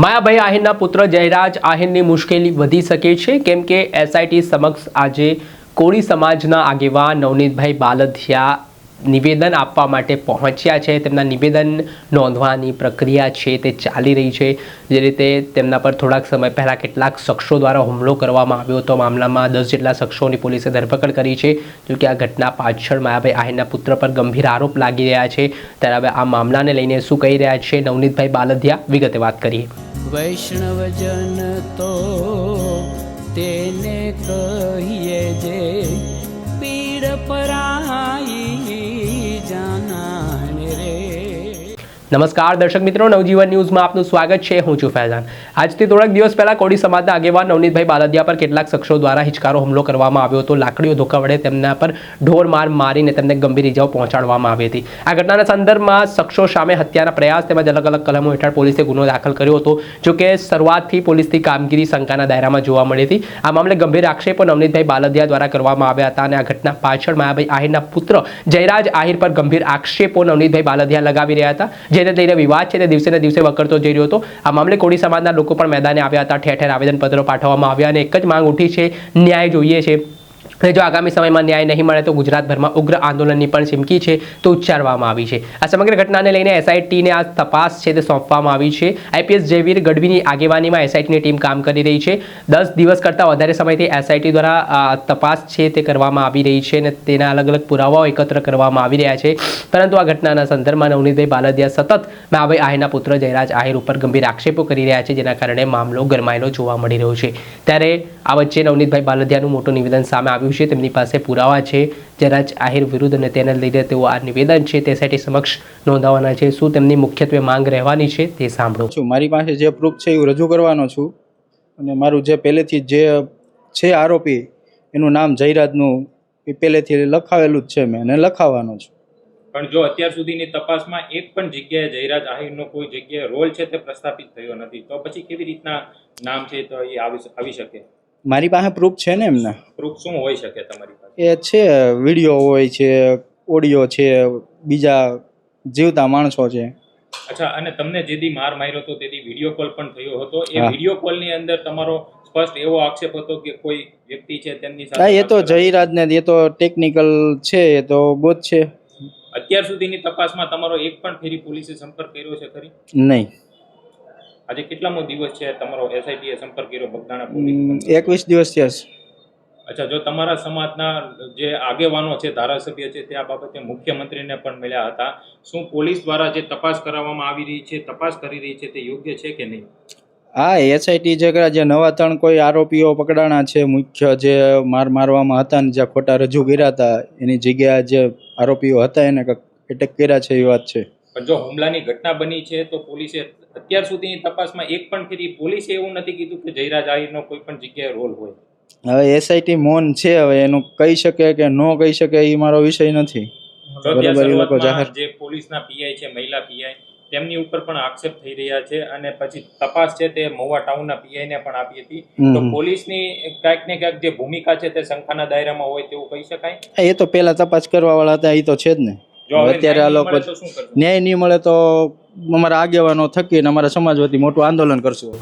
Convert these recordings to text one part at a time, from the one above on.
માયાભાઈ આહિરના પુત્ર જયરાજ આહિરની મુશ્કેલી વધી શકે છે કેમ કે એસઆઈટી સમક્ષ આજે કોળી સમાજના આગેવાન નવનીતભાઈ બાલધિયા નિવેદન આપવા માટે પહોંચ્યા છે। તેમના નિવેદન નોંધવાની પ્રક્રિયા છે તે ચાલી રહી છે। જે રીતે તેમના પર થોડાક સમય પહેલાં કેટલાક શખ્સો દ્વારા હુમલો કરવામાં આવ્યો હતો। મામલામાં 10 જેટલા શખ્સોની પોલીસે ધરપકડ કરી છે। જો કે આ ઘટના પાછળ માયાભાઈ આહિરના પુત્ર પર ગંભીર આરોપ લાગી રહ્યા છે। ત્યારે હવે આ મામલાને લઈને શું કહી રહ્યા છે નવનીતભાઈ બાલધિયા, વિગતે વાત કરીએ। વૈષ્ણવજન તો તેને કહીએ જે પીડ પરાઈ જાનાને રે। નમસ્કાર દર્શક મિત્રો, નવજીવન ન્યૂઝમાં આપનું સ્વાગત છે। હું છું ફૈઝાન। આજથી થોડાક દિવસ પહેલા કોળી સમાજના આગેવાન નવનીતભાઈ બાલધિયા પર કેટલાક શખ્સો દ્વારા હિચકારો હુમલો કરવામાં આવ્યો હતો। લાકડીઓ ધોકા વડે તેમના પર ઢોર માર મારીને તેમને ગંભીર ઇજાઓ પહોંચાડવામાં આવી હતી। આ ઘટનાના સંદર્ભમાં શખ્સો સામે હત્યાના પ્રયાસ તેમજ અલગ અલગ કલમો હેઠળ પોલીસે ગુનો દાખલ કર્યો હતો। જો કે શરૂઆતથી પોલીસની કામગીરી શંકાના દાયરામાં જોવા મળી હતી। આ મામલે ગંભીર આક્ષેપો નવનીતભાઈ બાલધિયા દ્વારા કરવામાં આવ્યા હતા અને આ ઘટના પાછળ માયાભાઈ આહિરના પુત્ર જયરાજ આહિર પર ગંભીર આક્ષેપો નવનીતભાઈ બાલધિયા લગાવી રહ્યા હતા। જેને લઈને વિવાદ છે તે દિવસે ને દિવસે વકરતો જઈ રહ્યો હતો। આ મામલે કોળી સમાજના લોકો પણ મેદાને આવ્યા હતા। ઠેર ઠેર આવેદનપત્રો પાઠવવામાં આવ્યા અને એક જ માંગ ઉઠી છે, ન્યાય જોઈએ છે અને જો આગામી સમયમાં ન્યાય નહીં મળે તો ગુજરાતભરમાં ઉગ્ર આંદોલનની પણ ચીમકી છે તો ઉચ્ચારવામાં આવી છે। આ સમગ્ર ઘટનાને લઈને એસઆઈટીને આ તપાસ છે તે સોંપવામાં આવી છે। આઈપીએસ જયવીર ગઢવીની આગેવાનીમાં એસઆઈટીની ટીમ કામ કરી રહી છે। 10 દિવસ કરતાં વધારે સમયથી એસઆઈટી દ્વારા તપાસ છે તે કરવામાં આવી રહી છે અને તેના અલગ અલગ પુરાવાઓ એકત્ર કરવામાં આવી રહ્યા છે। પરંતુ આ ઘટનાના સંદર્ભમાં નવનીતભાઈ બાલધિયા સતત માયાભાઈ આહિરના પુત્ર જયરાજ આહિર ઉપર ગંભીર આક્ષેપો કરી રહ્યા છે, જેના કારણે મામલો ગરમાયેલો જોવા મળી રહ્યો છે। ત્યારે આ વચ્ચે નવનીતભાઈ બાલધિયાનું મોટું નિવેદન સામે આવ્યું છે। તેમની પાસે પુરાવા છે જયરાજ આહિર વિરુદ્ધ અને તેને લઈને તેઓ આ નિવેદન છે તે એસઆઈટી સમક્ષ નોંધાવવાના છે। શું તેમની મુખ્યત્વે માંગ રહેવાની છે તે સાંભળો। મારી પાસે જે પ્રૂફ છે એ રજૂ કરવાનો છું અને મારું જે પહેલેથી જે છે આરોપી એનું નામ જયરાજનું એ પહેલેથી લખાવેલું જ છે મેં અને લખાવવાનો છું। પણ જો અત્યાર સુધીની તપાસમાં એક પણ જગ્યાએ જયરાજ આહિરનો કોઈ જગ્યાએ રોલ છે તે પ્રસ્થાપિત થયો નથી, તો પછી કેવી રીતના નામ છે તો એ આવી શકે? મારી પાસે પ્રૂફ છે ને એમના। પ્રૂફ શું હોઈ શકે તમારી પાસે? એ છે વિડીયો હોય છે, ઓડિયો છે, બીજા જીવતા માણસો છે। અચ્છા, અને તમને જેથી માર માર્યો હતો તેથી વિડીયો કોલ પણ થયો હતો, એ વિડીયો કોલની અંદર તમારો સ્પષ્ટ એવો આક્ષેપ હતો કે કોઈ વ્યક્તિ છે તેમની સાથે? એ તો જયરાજ ને એ તો ટેકનિકલ છે, એ તો ગોત છે। અત્યાર સુધીની તપાસમાં તમારો એક પણ ફેરી પોલીસે સંપર્ક કર્યો છે ખરી? નહીં। આજે કેટલામો દિવસ છે તમારો એસઆઈટીએ સંપર્ક કર્યો બગદાણા પોલીસ? 21 દિવસ થયા છે। અચ્છા, જો તમારા સમાજના જે આગેવાનો છે, ધારાસભ્ય છે, તે આ બાબતે મુખ્યમંત્રીને પણ મળ્યા હતા, શું પોલીસ દ્વારા જે તપાસ કરાવવામાં આવી રહી છે, તપાસ કરી રહી છે, તે યોગ્ય છે કે નહીં? હા, એસઆઈટી જે નવા 3 કોઈ આરોપીઓ પકડાણા છે, મુખ્ય જે મારવામાં હતા ને જ્યાં ખોટા રજૂ કર્યા હતા એની જગ્યાએ જે આરોપીઓ હતા એને એટેક કર્યા છે એ વાત છે। પણ જો હુમલાની ઘટના બની છે તો પોલીસે અત્યાર સુધીની તપાસમાં એક પણ ફેરી પોલીસે એવું નથી કીધું કે જયરાજ આહિરનો કોઈ પણ જગ્યાએ રોલ હોય? હવે એસઆઈટી મૌન છે, હવે એનું કહી શકે કે ન કહી શકે એ મારો વિષય નથી। જે પોલીસના પીઆઈ છે, મહિલા પીઆઈ, તેમની ઉપર પણ આક્ષેપ થઈ રહ્યા છે અને પછી તપાસ છે તે મહુવા ટાઉનના પીઆઈને પણ આપી હતી, તો પોલીસની ક્યાંક ને ક્યાંક જે ભૂમિકા છે તે શંકાના દાયરામાં હોય તેવું કહી શકાય? એ તો પેલા તપાસ કરવા વાળા હતા, એ તો છે જ ને। અત્યારે આ લોકો ન્યાય નહીં મળે તો અમારા આગેવાનો થકી અને અમારા સમાજ વતી મોટું આંદોલન કરશું।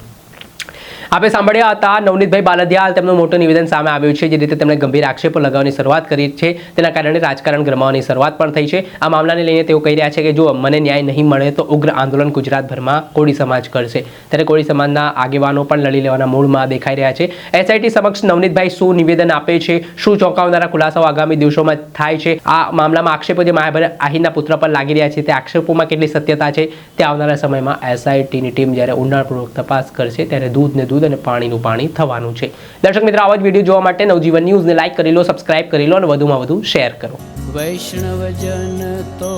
આપણે સાંભળ્યા હતા નવનીતભાઈ બાલધિયા, તેમનું મોટું નિવેદન સામે આવ્યું છે। જે રીતે તેમણે ગંભીર આક્ષેપો લગાવવાની શરૂઆત કરી છે, તેના કારણે રાજકારણ ગરમાવાની શરૂઆત પણ થઈ છે। આ મામલાને લઈને તેઓ કહી રહ્યા છે કે જો મને ન્યાય નહીં મળે તો ઉગ્ર આંદોલન ગુજરાતભરમાં કોળી સમાજ કરશે। ત્યારે કોળી સમાજના આગેવાનો પણ લડી લેવાના મૂડમાં દેખાઈ રહ્યા છે। એસઆઈટી સમક્ષ નવનીતભાઈ શું નિવેદન આપે છે, શું ચોંકાવનારા ખુલાસાઓ આગામી દિવસોમાં થાય છે, આ મામલામાં આક્ષેપો જે માયાભાઈ આહિરના પુત્ર પર લાગી રહ્યા છે તે આક્ષેપોમાં કેટલી સત્યતા છે, તે આવનારા સમયમાં એસઆઈટીની ટીમ જ્યારે ઊંડાણપૂર્વક તપાસ કરશે ત્યારે દૂધ અને પાણીનું પાણી થવાનું છે। દર્શક મિત્રો, આવા જ વિડીયો જોવા માટે નવજીવન ન્યૂઝને લાઈક કરી લો, સબસ્ક્રાઇબ કરી લો અને વધુમાં વધુ શેર કરો। વૈષ્ણવજન તો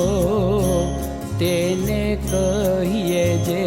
તેને કહીએ જે